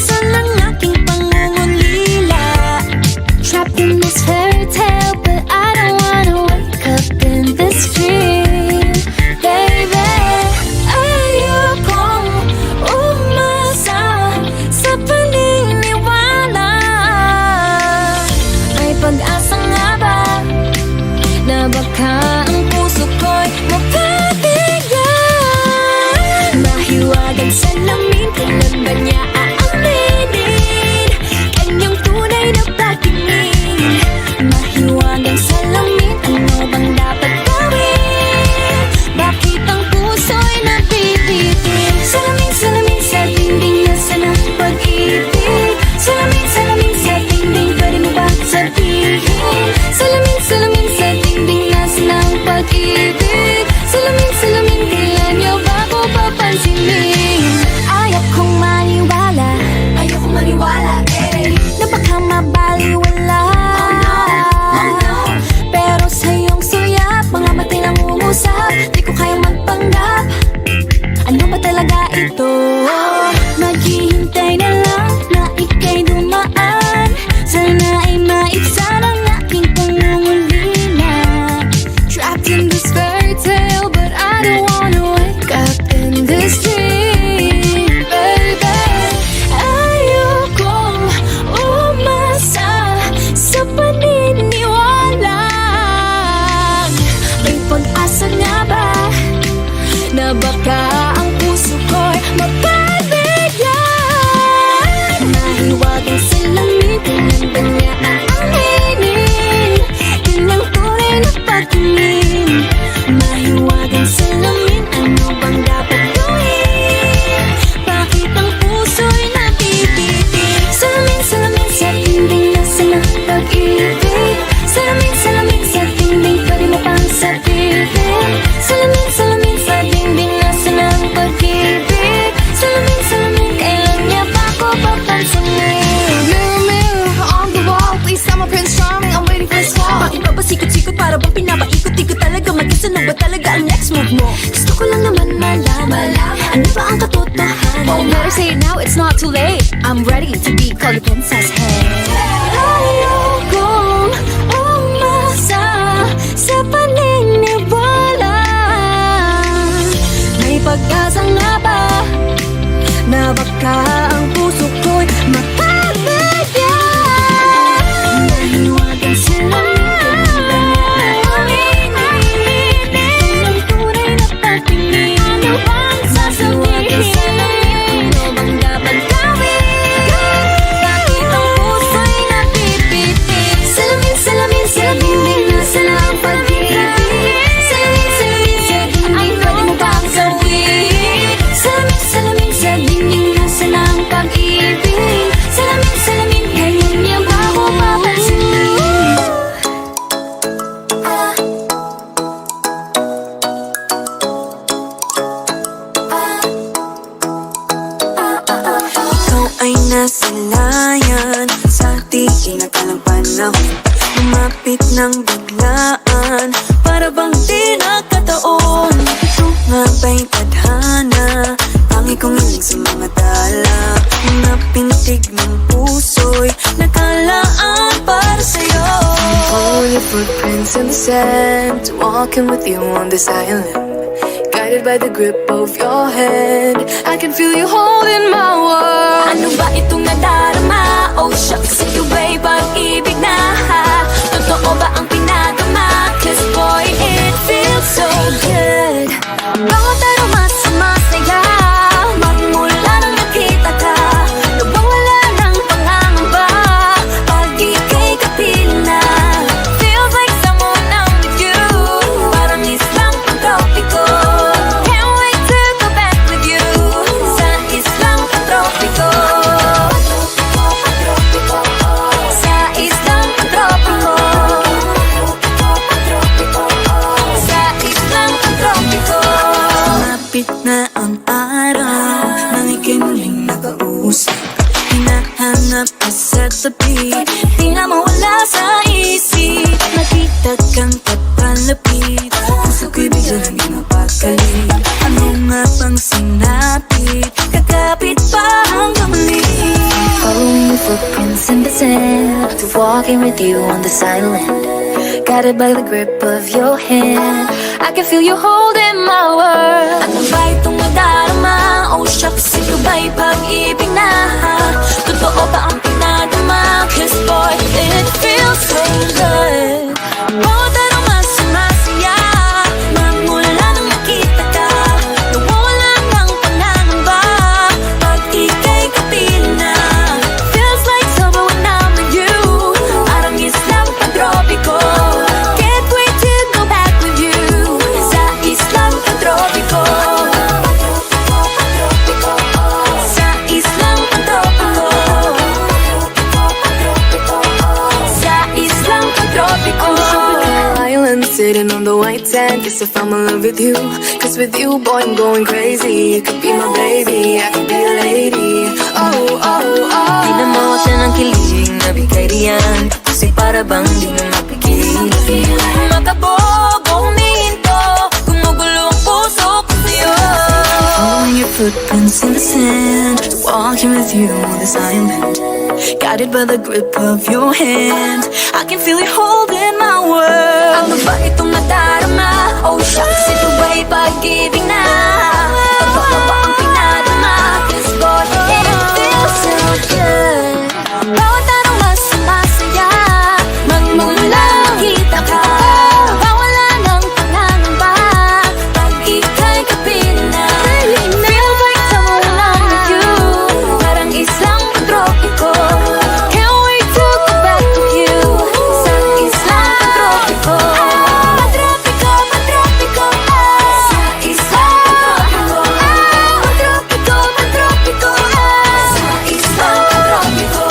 Buksan ang aking pangungulila. Trapped in this fairy tale, but I don't wanna wake up in this dream, baby. Ayokong umasa sa paniniwala. May pag-asa nga ba na baka ang puso ko'y mapabigyan? Mahiwagang salamin, kailan ba niya aaminin kanyang tunay na pagtingin? Mahiwagang salamin, ano bang dapat gawin? Bakit ang puso'y nabibitin? Salamin, salamin sa dingding, nasa ng pag-ibig. Salamin, salamin sa dingding, pwede mo ba sabihin? Salamin, salamin sa dingding, nasa ng pag-ibig. Salamin, salamin, kailan niyo ba ko papansinin? Ayokong maniwala, ayokong maniwala, eh, na baka mabaliwala. Pero sa iyong suyap, mga matay lang umusap. Di ko kayang magpanggap, ano ba talaga ito? Maghihintay na lang na ika'y dumaan. Sana ay maibsan ang aking pangungulila. Trapped in this fairy tale, but I don't wanna wake up in this dream, baby. Ayokong umasa sa paniniwala. May pag-asa nga ba na baka ang puso ko'y mapabigyan? Mahiwagang salamin, kailan ba niya aaminin kanyang tunay na pagtingin? Mahiwagang salamin, ano bang dapat gawin? Bakit ang puso'y nabibitin? Salamin, salamin sa dingding, nasa ng pag-ibig. Salamin, salamin sa dingding, pwede mo pang sabihin? Salamin, salamin sa dingding, nasa ng pag-ibig. Salamin, salamin, kailan niya ba ko papansinin? Mirror, mirror on the wall, please tell my Prince Charming I'm waiting for this call. Bakit ba ba sikot-sikot para bang pinapaikot-ikot talaga? Mag-isa na ba talaga ang next move mo? Gusto ko lang naman malaman, ano ba ang katotohanan? Oh, better say it now, it's not too late. I'm ready to be called a princess, hey. Ayokong umasa sa paniniwala. May pag-asa nga ba na baka ang puso ko'y mapabigyan? Mahiwagang salamin, kailan ba niya aaminin kanyang tunay na pagtingin? Ano bang sasabihin? Ano bang dapat gawin? Bakit ang puso'y nabibitin? Salamin, salamin sa dingding, nasa ng pag-ibig. Salamin, salamin sa dingding, pwede mo bang sabihin? Salamin, salamin sa dingding, nasa ng pag-ibig. Salamin, salamin, kailan niya ba ako papansinin? Ikaw ay nasilayan sa di inakalang panahon. Lumapit ng biglaan, para bang di nakataon. Ito nga ba'y tadhana? Tangi kong iling sa mga tala. Mga pintig ng puso'y nakalaan para sa'yo. Follow your footprints in the sand, walking with you on this island. Guided by the grip of your hand, I can feel you holding my world. Ano ba itong nadarama? Oh shucks, ito ba'y pag-ibig na? Totoo ba ang pinagama? 'Cause boy, it feels so good. Bawat aroma sumasaya, magmula nang nakita ka. Nawawala ng pangangamba pag ika'y kapiling na. Feels like someone I'm with you, parang islang pantropiko. Can't wait to go back with you sa islang pantropiko. Sa islang pantropiko. Sa islang pantropiko. Malapit na ang araw nang ika'y muling nakausap. Hinahanap ka sa tabi, di na mawala sa isip. Nakita kang papalapit, puso ko'y bigla naging mapakali. Ano nga bang sinapit, kakapit pa hanggang muli. of walking with you on this island, guided by the grip of your hand. I can feel you holding my world. Ano ba itong nadarama? Oh shucks, ito ba'y pag-ibig na? Totoo ba ang pinadama? 'Cause boy, it feels so good. Bawat araw mas sumasaya, magmula nang makita ka. Nawawala ng pangangamba pag ika'y kapiling na. Feels like summer when I'm with you, parang islang pantropiko. Can't wait to go back with you sa islang pantropiko. Sa islang pantropiko. Sa islang pantropiko. Island sitting on the white sand. Guess if I'm in love with you, 'cause with you, boy, I'm going crazy. You could be my baby, I could be a lady. Oh, oh, oh. Tinamaw siya ng kilig na bigay riyan, kasi para bang di na mapigil. Makabog o humihinto, gumugulo ang puso ko sa'yo. Following your footprints in the sand, walking with you on this island, guided by the grip of your hand. I can feel you holding my world. Ano ba itong nadarama? Oh shucks, ito ba'y pag-ibig na? Totoo ba ang pinadama? 'Cause boy, it feels so good. Bawat araw mas sumasaya, magmumula makita ka. Mawala ng pangangamba pag ika'y kapiling na. Feels like summer when I'm with you, parang islang pantropiko. Can't wait to go back with you sa islang pantropiko. Pantropiko, pantropiko, sa islang pantropiko. Pantropiko, pantropiko, sa islang pantropiko.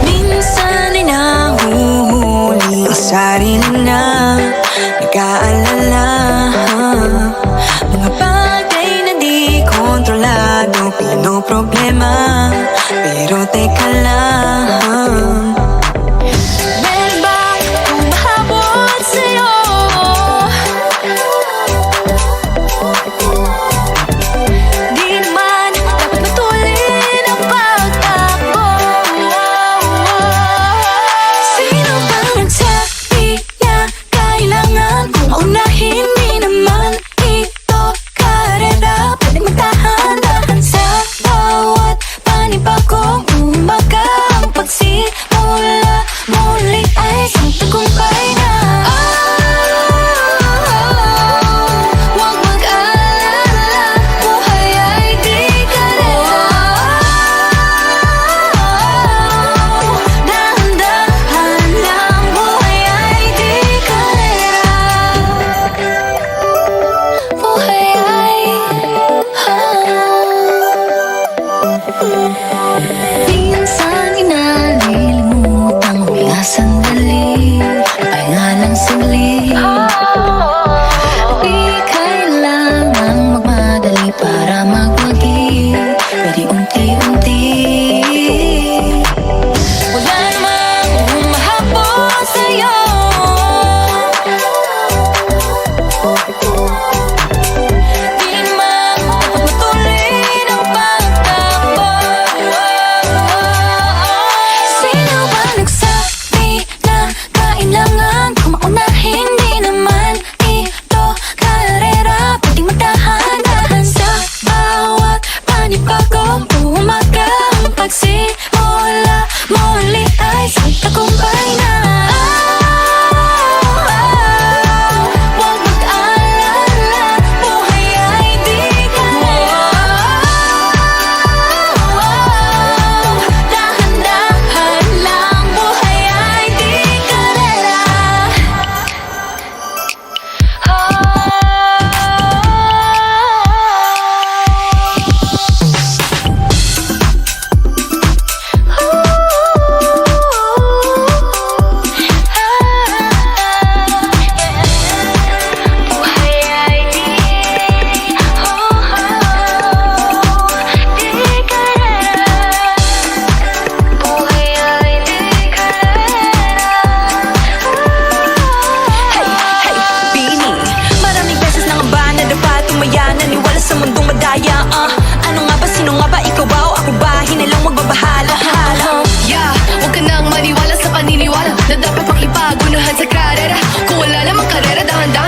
Minsan ay nahuhuli ang sarili na nag-aalala. Mga bagay na di kontrolado, pinoproblema, pero teka lang. Meron ba akong mahabol sa'yo? Di naman dapat matulin ang pagtakbo. Sino bang nagsabi na kailangan kong maunahin? Di naman ito karera, pwede magdahan-dahan sa bawat panibagong umaga. Ang pagsimula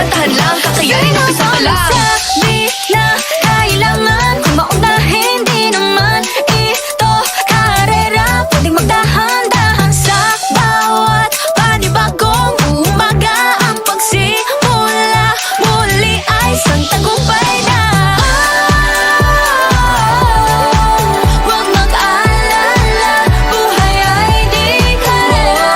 Dahan-dahan lang, kakayanin, umpisa pa lang. Sabi na kailangan kung maunahin, di naman ito karera. Pwedeng magdahan-dahan sa bawat panibagong umaga. Ang pagsimula muli ay isang tagumpay na. Huwag mag-alala, buhay ay di karera.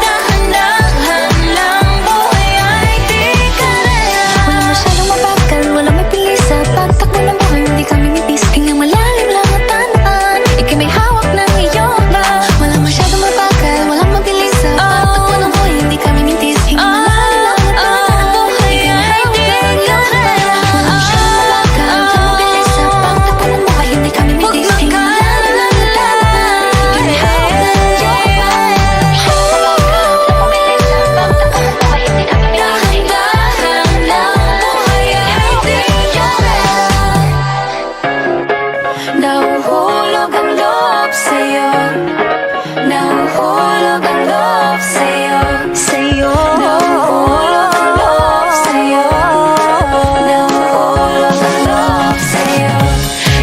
Dahan-dahan lang, buhay ay di karera. Walang masyadong mabagal, walang may pilis sa pagtakbo ng buhay. Hindi kami nipis, hingang malalim lang at tanaan. Ika'y may hawak ng iyong ba. Walang masyadong mabagal, walang mabilis sa pagtakbo ng buhay. Hindi kami nipis, hingang malalim lang at tanaan. Buhay ay di karera. Walang masyadong mabagal, walang mabilis sa pagtakbo ng buhay. Hindi kami nipis, hingang malalim lang at tanaan. Ika'y may hawak ng iyong ba. Nahuhulog ang loob sa'yo. Nahuhulog ang loob sa'yo. Sa'yo. Nahuhulog ang loob sa'yo. Nahuhulog ang loob sa'yo.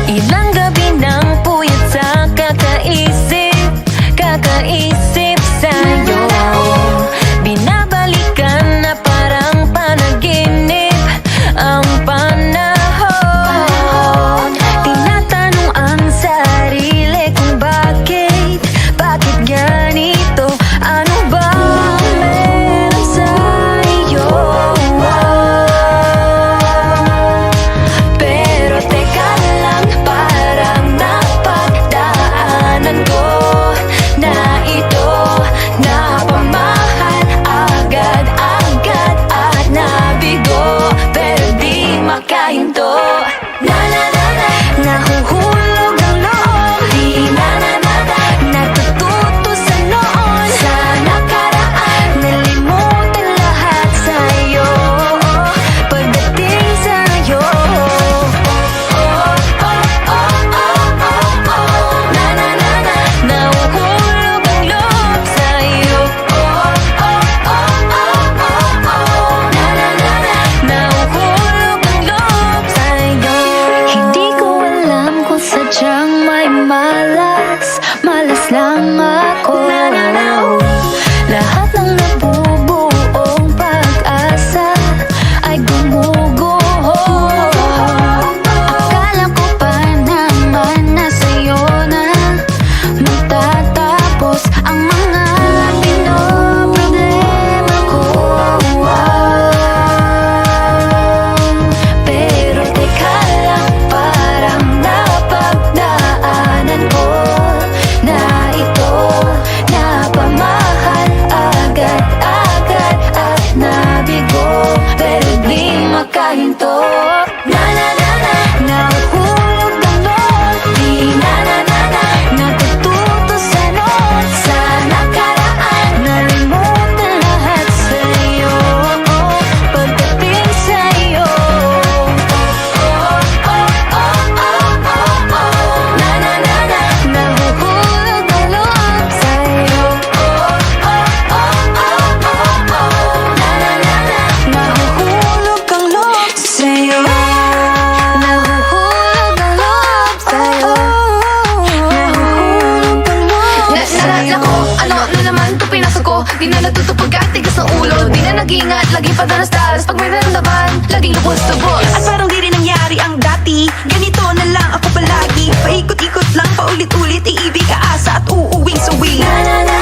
Ilang gabi ng puyat sa kakaisip sa'yo. Binabalikan na parang panaginip ang panahon. Tinatanong ang sarili kung bakit ganito? Ano ba meron sa'yo? Pero teka lang, parang napagdaanan ko na ito. Napamahal agad-agad at nabigo, pero di makahinto. Nahuhulog ang loob, di natututo sa noon. Sa nakaraan, nalimutan lahat sa'yo. Pagdating sa'yo, nahuhulog ang loob sa'yo. Nahuhulog ang loob sa'yo. Hindi ko alam kung sadyang may malas lang ako. Lahat ng nabubuong pag-asa ay gumuguho. Akala ko pa naman na sa'yo na magtatapos ang mga pinoproblema ko. Pero teka lang, parang napagdaanan ko na ito. Napamahal agad-agad at nabigo, pero di makahinto. Nahuhulog ang loob, di natututo sa noon. Sa nakaraan, nalimutan lahat sa'yo. Pagdating sa'yo, nahuhulog ang loob sa'yo. Nahuhulog ang loob sa'yo. Nahuhulog ang loob sa'yo. Nahuhulog ang loob sa'yo. Naku, ano naman ito pinasok ko? Di na natutupag at tigas sa ulo. Di na nag-ingat, laging padalas-dalas. Pag may naramdaman, laging lubos-lubos. At parang di rin nangyari ang dati. Ganito na lang ako palagi. Paikot-ikot lang, paulit-ulit. Iibig, aasa at uuwing suwi. Na na na